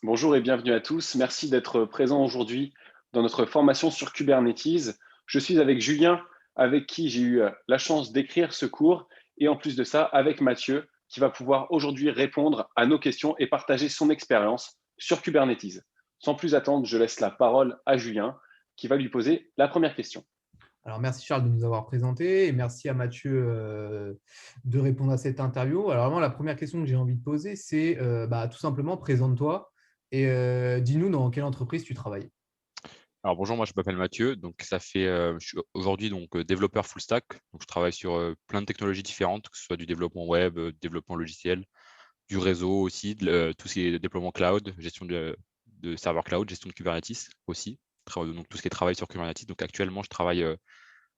Bonjour et bienvenue à tous. Merci d'être présents aujourd'hui dans notre formation sur Kubernetes. Je suis avec Julien, avec qui j'ai eu la chance d'écrire ce cours, et en plus de ça, avec Mathieu, qui va pouvoir aujourd'hui répondre à nos questions et partager son expérience sur Kubernetes. Sans plus attendre, je laisse la parole à Julien, qui va lui poser la première question. Alors, merci Charles de nous avoir présenté et merci à Mathieu de répondre à cette interview. Alors, vraiment, la première question que j'ai envie de poser, c'est tout simplement, présente-toi et dis-nous dans quelle entreprise tu travailles. Alors bonjour, moi je m'appelle Mathieu, donc ça fait, je suis aujourd'hui donc développeur full stack, donc je travaille sur plein de technologies différentes, que ce soit du développement web, développement logiciel, du réseau aussi, tout ce qui est déploiement cloud, gestion de serveurs cloud, gestion de Kubernetes aussi, donc tout ce qui est travail sur Kubernetes. Donc actuellement je travaille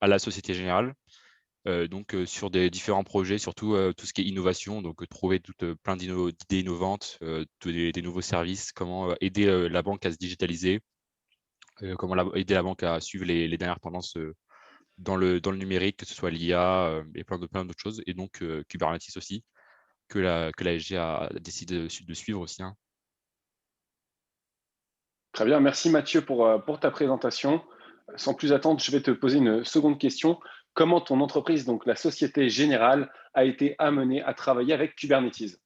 à la Société Générale, sur des différents projets, surtout tout ce qui est innovation, donc trouver plein d'idées innovantes, des nouveaux services, comment aider la banque à se digitaliser, comment aider la banque à suivre les dernières tendances dans le numérique, que ce soit l'IA et plein d'autres choses. Et donc Kubernetes aussi, que la SG a décidé de suivre aussi, hein. Très bien, merci Mathieu pour ta présentation. Sans plus attendre, je vais te poser une seconde question. Comment ton entreprise, donc la Société Générale, a été amenée à travailler avec Kubernetes?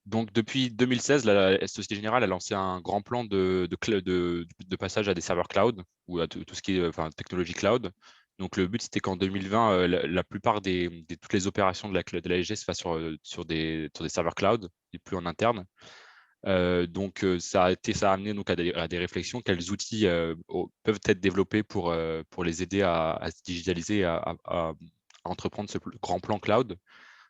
Donc depuis 2016, la Société Générale a lancé un grand plan de passage à des serveurs cloud ou à tout ce qui est technologie cloud. Donc le but, c'était qu'en 2020, la plupart toutes les opérations de la SG se fassent sur des serveurs cloud et plus en interne. Ça a amené donc à des réflexions. Quels outils peuvent être développés pour les aider à se digitaliser, à entreprendre ce grand plan cloud.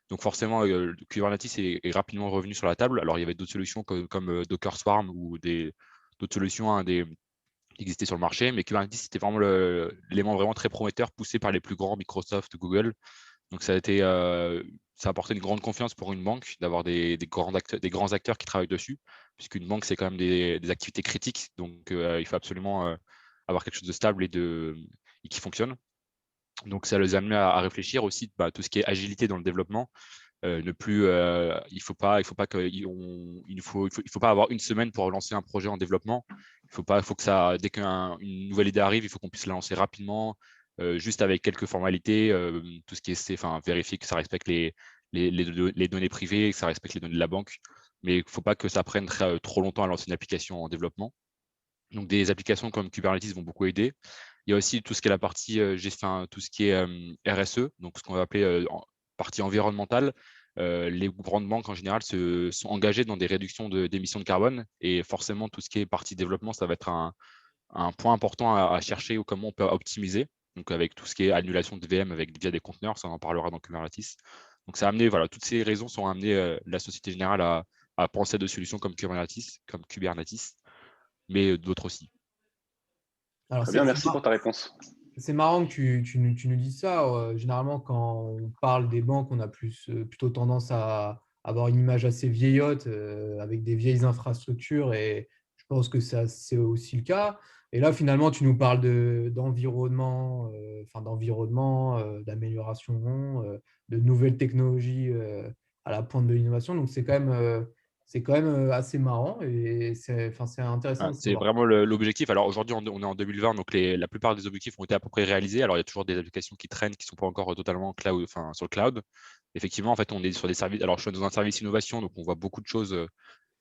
Donc forcément, le Kubernetes est rapidement revenu sur la table. Alors il y avait d'autres solutions comme Docker Swarm ou d'autres solutions, hein, qui existaient sur le marché, mais Kubernetes, c'était vraiment l'élément vraiment très prometteur, poussé par les plus grands, Microsoft, Google. Donc ça a apporté une grande confiance pour une banque d'avoir des grands acteurs qui travaillent dessus, puisqu'une banque, c'est quand même des activités critiques. Donc il faut absolument avoir quelque chose de stable et qui fonctionne. Donc ça les a amenés à réfléchir aussi, tout ce qui est agilité dans le développement. Ne plus, il faut pas pas avoir une semaine pour lancer un projet en développement. Il faut que ça, dès qu'une nouvelle idée arrive, il faut qu'on puisse la lancer rapidement, juste avec quelques formalités, tout ce qui est, vérifier que ça respecte les données privées, que ça respecte les données de la banque. Mais il ne faut pas que ça prenne trop longtemps à lancer une application en développement. Donc des applications comme Kubernetes vont beaucoup aider. Il y a aussi tout ce qui est la partie tout ce qui est RSE, donc ce qu'on va appeler partie environnementale. Les grandes banques en général sont engagées dans des réductions d'émissions de carbone, et forcément tout ce qui est partie développement, ça va être un point important à chercher, ou comment on peut optimiser. Donc avec tout ce qui est annulation de VM via des conteneurs, ça on en parlera dans Kubernetes. Donc ça a amené, voilà, toutes ces raisons sont amenées la Société Générale à penser à des solutions comme Kubernetes, mais d'autres aussi. Alors, Très bien, merci pour ta réponse. c'est marrant que tu nous dises ça. Généralement, quand on parle des banques, on a plutôt tendance à avoir une image assez vieillotte avec des vieilles infrastructures, et je pense que ça, c'est aussi le cas. Et là, finalement, tu nous parles d'environnement, d'amélioration, de nouvelles technologies à la pointe de l'innovation. Donc, c'est quand même assez marrant et c'est intéressant Ah, de c'est savoir. vraiment l'objectif. Alors aujourd'hui, on est en 2020, donc la plupart des objectifs ont été à peu près réalisés. Alors il y a toujours des applications qui traînent, qui ne sont pas encore totalement cloud, sur le cloud. Effectivement, en fait, on est sur des services. Alors je suis dans un service innovation, donc on voit beaucoup de choses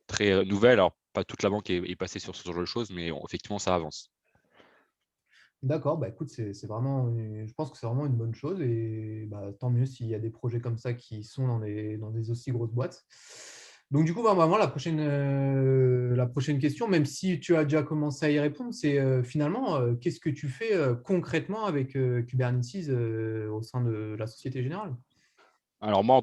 très nouvelles. Alors pas toute la banque est passée sur ce genre de choses, mais effectivement, ça avance. D'accord, bah écoute, c'est vraiment, je pense que c'est vraiment une bonne chose, et bah, tant mieux s'il y a des projets comme ça qui sont dans des aussi grosses boîtes. Donc du coup, bah, vraiment, la prochaine question, même si tu as déjà commencé à y répondre, c'est finalement, qu'est-ce que tu fais concrètement avec Kubernetes au sein de la Société Générale? Alors moi, en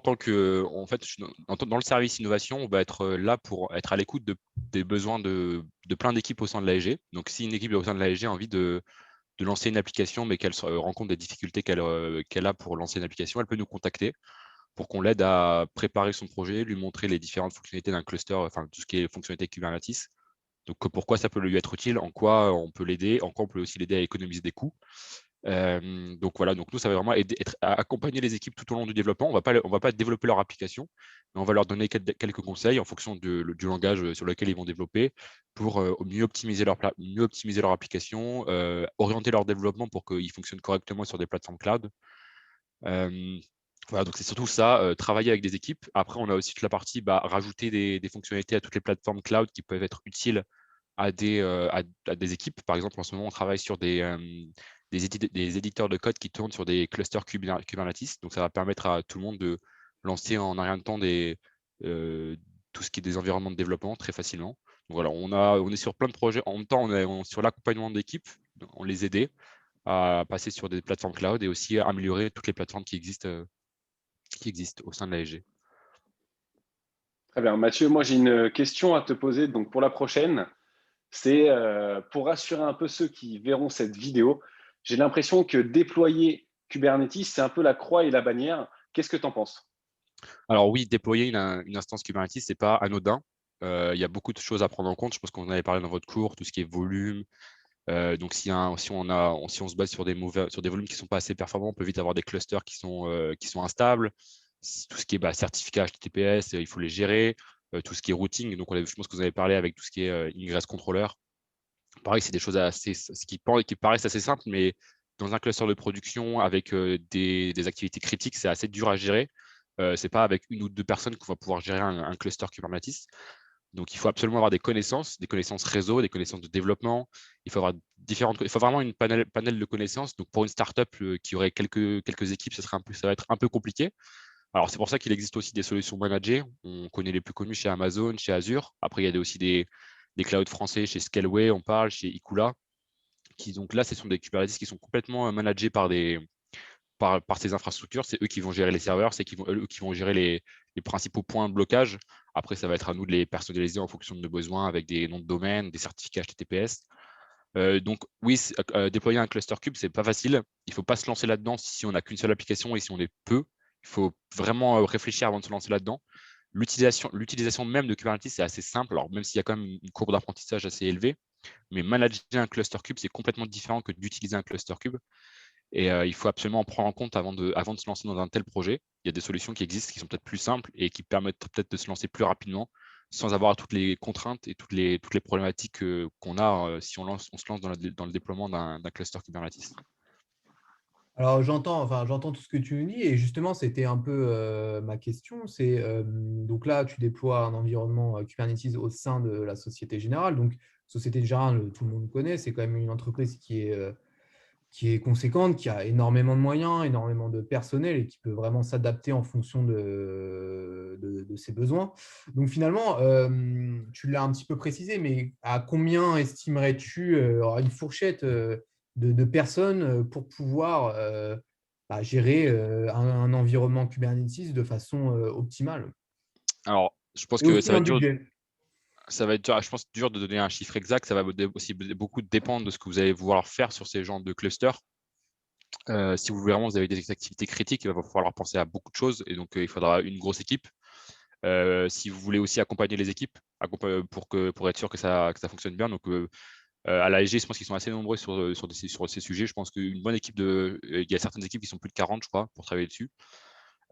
fait, je suis dans le service innovation, on va être là pour être à l'écoute des besoins de plein d'équipes au sein de l'ASG. Donc si une équipe au sein de l'ASG a envie de lancer une application, mais qu'elle rencontre des difficultés qu'elle a pour lancer une application, elle peut nous contacter pour qu'on l'aide à préparer son projet, lui montrer les différentes fonctionnalités d'un cluster, enfin tout ce qui est fonctionnalité Kubernetes. Donc pourquoi ça peut lui être utile, en quoi on peut l'aider, en quoi on peut aussi l'aider à économiser des coûts. Donc voilà, donc nous, ça va vraiment accompagner les équipes tout au long du développement. On va pas développer leur application, mais on va leur donner quelques conseils en fonction du langage sur lequel ils vont développer pour mieux optimiser leur application, orienter leur développement pour qu'ils fonctionnent correctement sur des plateformes cloud. Voilà, donc c'est surtout ça, travailler avec des équipes. Après, on a aussi toute la partie rajouter des fonctionnalités à toutes les plateformes cloud qui peuvent être utiles à des équipes. Par exemple, en ce moment, on travaille sur des éditeurs de code qui tournent sur des clusters Kubernetes. Donc, ça va permettre à tout le monde de lancer en un rien de temps tout ce qui est des environnements de développement très facilement. Donc, voilà, on est sur plein de projets. En même temps, on est sur l'accompagnement d'équipes. On les aide à passer sur des plateformes cloud et aussi à améliorer toutes les plateformes qui existent au sein de l'ASG. Très bien. Mathieu, moi j'ai une question à te poser donc pour la prochaine. C'est pour rassurer un peu ceux qui verront cette vidéo. J'ai l'impression que déployer Kubernetes, c'est un peu la croix et la bannière. Qu'est-ce que tu en penses? Alors oui, déployer une instance Kubernetes, ce n'est pas anodin. Il y a beaucoup de choses à prendre en compte. Je pense qu'on en avait parlé dans votre cours, tout ce qui est volume. Donc si on se base sur des volumes qui ne sont pas assez performants, on peut vite avoir des clusters qui sont instables. Tout ce qui est certificat HTTPS, il faut les gérer. Tout ce qui est routing, donc je pense que vous avez parlé avec tout ce qui est ingress controller. Pareil, c'est des choses qui paraissent assez simples, mais dans un cluster de production avec des activités critiques, c'est assez dur à gérer. C'est pas avec une ou deux personnes qu'on va pouvoir gérer un cluster Kubernetes. Donc, il faut absolument avoir des connaissances réseau, des connaissances de développement. Il faut vraiment une panel de connaissances. Donc, pour une startup qui aurait quelques équipes, ça va être un peu compliqué. Alors, c'est pour ça qu'il existe aussi des solutions managées. On connaît les plus connus chez Amazon, chez Azure. Après, il y a aussi des clouds français chez Scaleway, on parle, chez Ikula. Donc là, ce sont des Kubernetes qui sont complètement managés par ces infrastructures. C'est eux qui vont gérer les serveurs, c'est eux qui vont gérer les principaux points de blocage. Après, ça va être à nous de les personnaliser en fonction de nos besoins avec des noms de domaine, des certificats HTTPS. Donc oui, déployer un cluster kube, c'est pas facile. Il ne faut pas se lancer là-dedans si on n'a qu'une seule application et si on est peu. Il faut vraiment réfléchir avant de se lancer là-dedans. L'utilisation même de Kubernetes, c'est assez simple. Alors, même s'il y a quand même une courbe d'apprentissage assez élevée, mais manager un cluster kube, c'est complètement différent que d'utiliser un cluster kube. Et il faut absolument en prendre en compte avant de se lancer dans un tel projet. Il y a des solutions qui existent qui sont peut-être plus simples et qui permettent peut-être de se lancer plus rapidement sans avoir toutes les contraintes et toutes les problématiques qu'on a si on se lance dans le déploiement d'un cluster Kubernetes. Alors, j'entends tout ce que tu me dis et justement, c'était un peu ma question. C'est donc là, tu déploies un environnement Kubernetes au sein de la Société Générale. Donc, Société Générale, tout le monde connaît. C'est quand même une entreprise qui est conséquente, qui a énormément de moyens, énormément de personnel et qui peut vraiment s'adapter en fonction de ses besoins. Donc finalement, tu l'as un petit peu précisé, mais à combien estimerais-tu une fourchette de personnes pour pouvoir gérer un environnement Kubernetes de façon optimale? Alors, je pense Et que aussi un budget. ça va être dur, je pense, dur de donner un chiffre exact. Ça va aussi beaucoup dépendre de ce que vous allez vouloir faire sur ces genres de clusters. Si vous avez des activités critiques, il va falloir penser à beaucoup de choses et donc il faudra une grosse équipe. Si vous voulez aussi accompagner les équipes pour être sûr que ça fonctionne bien. Donc, à l'ASG, je pense qu'ils sont assez nombreux sur ces sujets. Je pense qu'une bonne équipe il y a certaines équipes qui sont plus de 40, je crois, pour travailler dessus.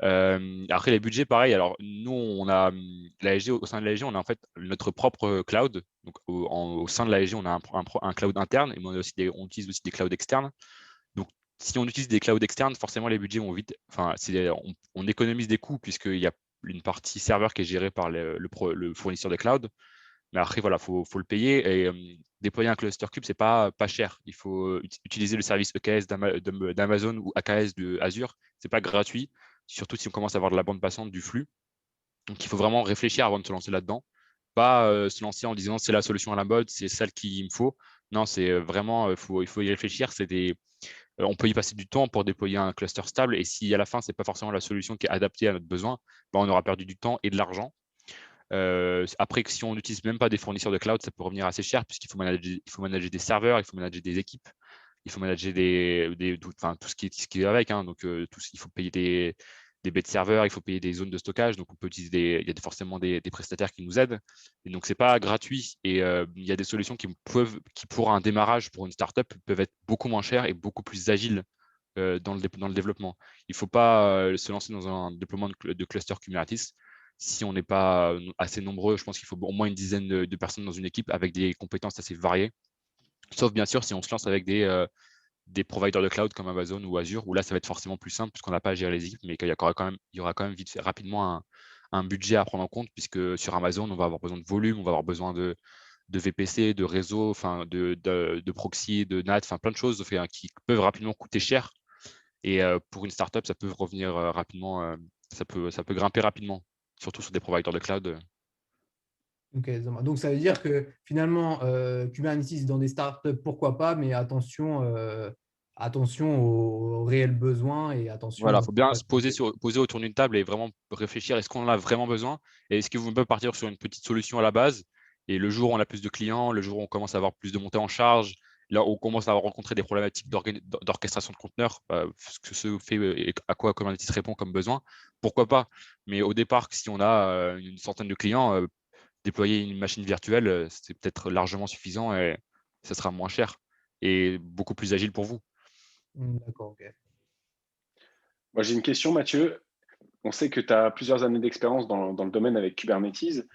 Après, les budgets, pareil. Alors, nous, l'ASG, au sein de l'ASG, on a en fait notre propre cloud. Donc, au sein de l'ASG, on a un cloud interne et on utilise aussi des clouds externes. Donc, si on utilise des clouds externes, forcément, les budgets vont vite. Enfin, on économise des coûts puisqu'il y a une partie serveur qui est gérée par le fournisseur de cloud. Mais après, voilà, faut le payer. Et déployer un cluster kube, c'est pas cher. Il faut utiliser le service EKS d'Amazon ou AKS de Azure. C'est pas gratuit, surtout si on commence à avoir de la bande passante, du flux. Donc, il faut vraiment réfléchir avant de se lancer là-dedans. Pas se lancer en disant c'est la solution à la mode, c'est celle qu'il me faut. Non, c'est vraiment, il faut y réfléchir. On peut y passer du temps pour déployer un cluster stable. Et si à la fin, ce n'est pas forcément la solution qui est adaptée à notre besoin, on aura perdu du temps et de l'argent. Après, si on n'utilise même pas des fournisseurs de cloud, ça peut revenir assez cher puisqu'il faut manager des serveurs, il faut manager des équipes, il faut manager tout ce qui est avec. Donc, il faut payer des bêtes serveurs, il faut payer des zones de stockage, donc on peut utiliser il y a forcément des prestataires qui nous aident. Et donc, ce n'est pas gratuit. Et il y a des solutions qui, pour un démarrage, pour une startup, peuvent être beaucoup moins chères et beaucoup plus agiles dans le développement. Il ne faut pas se lancer dans un déploiement de cluster Kubernetes si on n'est pas assez nombreux. Je pense qu'il faut au moins une dizaine de personnes dans une équipe avec des compétences assez variées. Sauf bien sûr si on se lance avec des providers de cloud comme Amazon ou Azure, où là, ça va être forcément plus simple puisqu'on n'a pas à gérer les équipes, mais qu'il y aura quand même rapidement un budget à prendre en compte, puisque sur Amazon, on va avoir besoin de volume, on va avoir besoin de VPC, de réseau, de proxy, de NAT, plein de choses qui peuvent rapidement coûter cher. Et pour une startup, ça peut revenir rapidement, ça peut grimper rapidement, surtout sur des providers de cloud. Ok, donc ça veut dire que finalement, Kubernetes dans des startups, pourquoi pas, mais attention aux réels besoins et attention Voilà, il aux faut bien se capacités. poser autour d'une table et vraiment réfléchir, est-ce qu'on en a vraiment besoin? Et est-ce que vous pouvez partir sur une petite solution à la base? Et le jour où on a plus de clients, le jour où on commence à avoir plus de montées en charge, là où on commence à rencontrer des problématiques d'orchestration de conteneurs, ce que se fait et à quoi Kubernetes répond comme besoin, pourquoi pas? Mais au départ, si on a une centaine de clients, déployer une machine virtuelle, c'est peut-être largement suffisant et ça sera moins cher et beaucoup plus agile pour vous. D'accord, ok. Moi, j'ai une question, Mathieu. On sait que tu as plusieurs années d'expérience dans le domaine avec Kubernetes.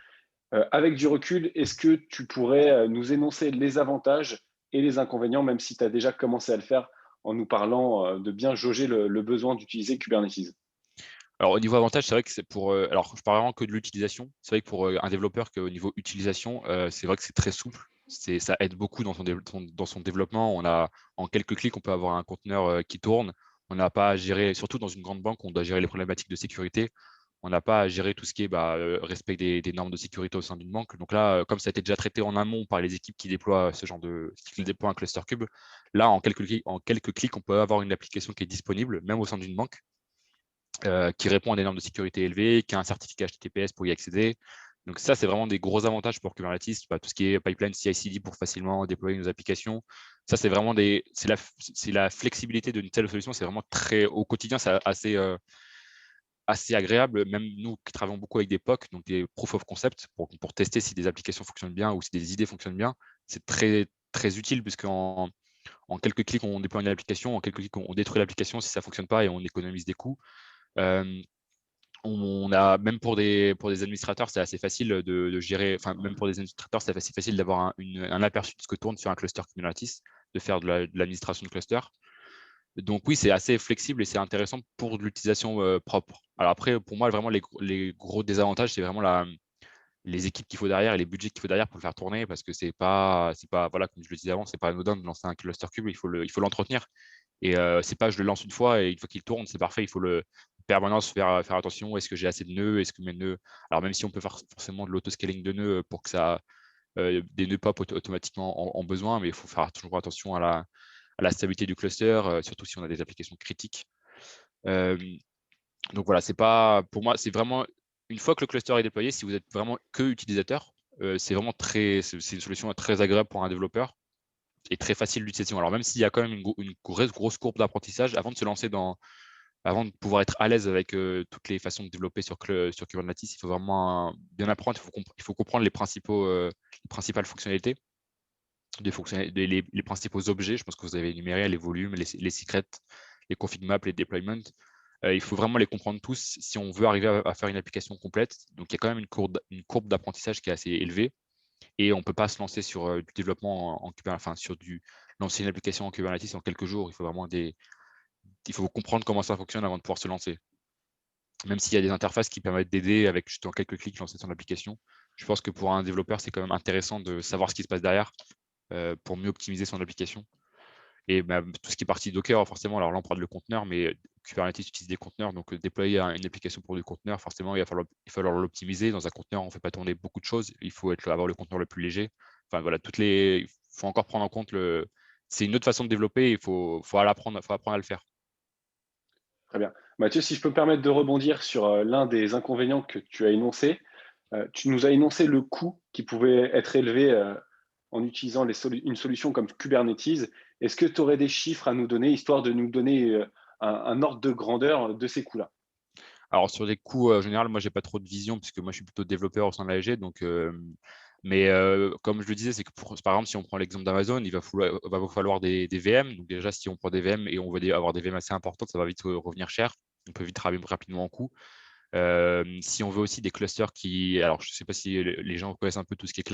Avec du recul, est-ce que tu pourrais nous énoncer les avantages et les inconvénients, même si tu as déjà commencé à le faire en nous parlant de bien jauger le besoin d'utiliser Kubernetes? Alors, au niveau avantage, c'est vrai que c'est pour. Alors, je parle vraiment que de l'utilisation. C'est vrai que pour un développeur, qu'au niveau utilisation, c'est vrai que c'est très souple. Ça aide beaucoup dans son développement. En quelques clics, on peut avoir un conteneur qui tourne. On n'a pas à gérer, surtout dans une grande banque, on doit gérer les problématiques de sécurité. On n'a pas à gérer tout ce qui est respect des normes de sécurité au sein d'une banque. Donc là, comme ça a été déjà traité en amont par les équipes qui déploient qui déploient un cluster cube, là, en quelques clics, on peut avoir une application qui est disponible, même au sein d'une banque, qui répond à des normes de sécurité élevées, qui a un certificat HTTPS pour y accéder. Donc ça, c'est vraiment des gros avantages pour Kubernetes. Tout ce qui est pipeline CI/CD pour facilement déployer nos applications. Ça, c'est vraiment c'est la flexibilité d'une telle solution. C'est vraiment très au quotidien, c'est assez agréable. Même nous qui travaillons beaucoup avec des POC, donc des proof of concept, pour tester si des applications fonctionnent bien ou si des idées fonctionnent bien, c'est très très utile puisqu'en en quelques clics, on déploie une application, en quelques clics, on détruit l'application si ça ne fonctionne pas et on économise des coûts. On a même pour des administrateurs, c'est assez facile de gérer. Enfin, même pour des administrateurs, c'est assez facile d'avoir un aperçu de ce que tourne sur un cluster Kubernetes, de faire de l'administration de cluster. Donc oui, c'est assez flexible et c'est intéressant pour de l'utilisation propre. Alors après, pour moi, vraiment les gros désavantages, c'est vraiment les équipes qu'il faut derrière et les budgets qu'il faut derrière pour le faire tourner, parce que c'est pas voilà, comme je le disais avant, c'est pas anodin de lancer un cluster cube, il faut l'entretenir. Et c'est pas je le lance une fois et une fois qu'il tourne, c'est parfait. Il faut le permanence faire attention. Est-ce que j'ai assez de nœuds? Est-ce que mes nœuds. Alors, même si on peut faire forcément de l'autoscaling de nœuds pour que des nœuds pop automatiquement en besoin, mais il faut faire toujours attention à la stabilité du cluster, surtout si on a des applications critiques. Donc voilà, pour moi, c'est vraiment une fois que le cluster est déployé, si vous êtes vraiment que utilisateur, c'est une solution très agréable pour un développeur et très facile d'utilisation. Alors même s'il y a quand même une grosse courbe d'apprentissage avant de se lancer avant de pouvoir être à l'aise avec toutes les façons de développer sur Kubernetes, il faut vraiment bien apprendre. Il faut comprendre les principales fonctionnalités, les principaux objets. Je pense que vous avez énuméré les volumes, les secrets, les config maps, les deployments. Il faut vraiment les comprendre tous si on veut arriver à faire une application complète. Donc, il y a quand même une courbe d'apprentissage qui est assez élevée. Et on ne peut pas se lancer sur du développement en Kubernetes, lancer une application en Kubernetes en quelques jours. Il faut comprendre comment ça fonctionne avant de pouvoir se lancer. Même s'il y a des interfaces qui permettent d'aider avec juste en quelques clics lancer son application, je pense que pour un développeur, c'est quand même intéressant de savoir ce qui se passe derrière pour mieux optimiser son application. Et tout ce qui est partie Docker, forcément, alors là, on parle de conteneur, mais Kubernetes utilise des conteneurs. Donc, déployer une application pour du conteneur, forcément, il va falloir l'optimiser. Dans un conteneur, on ne fait pas tourner beaucoup de choses. Il faut avoir le conteneur le plus léger. Enfin, voilà, il faut encore prendre en compte c'est une autre façon de développer. Il faut apprendre à le faire. Très bien. Mathieu, si je peux me permettre de rebondir sur l'un des inconvénients que tu as énoncé, tu nous as énoncé le coût qui pouvait être élevé en utilisant une solution comme Kubernetes. Est-ce que tu aurais des chiffres à nous donner, histoire de nous donner un ordre de grandeur de ces coûts-là? Alors, sur les coûts, en général, moi, j'ai pas trop de vision puisque moi, je suis plutôt développeur au sein de l'ASG. Donc, mais comme je le disais, c'est que par exemple, si on prend l'exemple d'Amazon, il va vous falloir des VM. Donc, déjà, si on prend des VM et on veut avoir des VM assez importantes, ça va vite revenir cher. On peut vite rapidement en coût. Si on veut aussi des clusters alors je ne sais pas si les gens connaissent un peu tout ce qui est cloud.